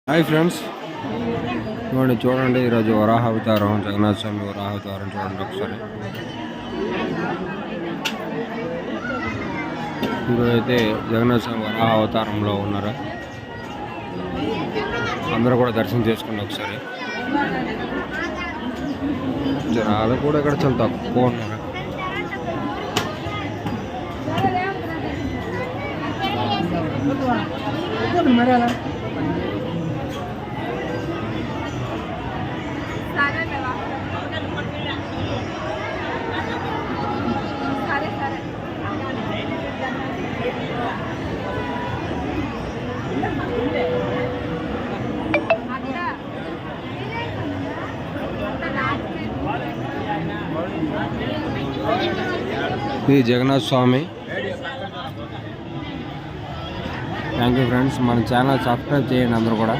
Hi friends, ఇవ్వండి చూడండి. ఈరోజు వరాహ అవతారం, జగన్నాథ స్వామి వరాహ అవతారం చూడండి ఒకసారి. ఈరోజు అయితే జగన్నాథ స్వామి వరాహ అవతారంలో ఉన్నారు. అందరూ కూడా దర్శనం చేసుకోండి ఒకసారి. జనాలు కూడా ఇక్కడ చాలా తక్కువ ఉన్నారు. ఇది Jagannatha Swami. Thank you friends. మన ఛానల్ సబ్స్క్రైబ్ చేయండి అందరూ కూడా.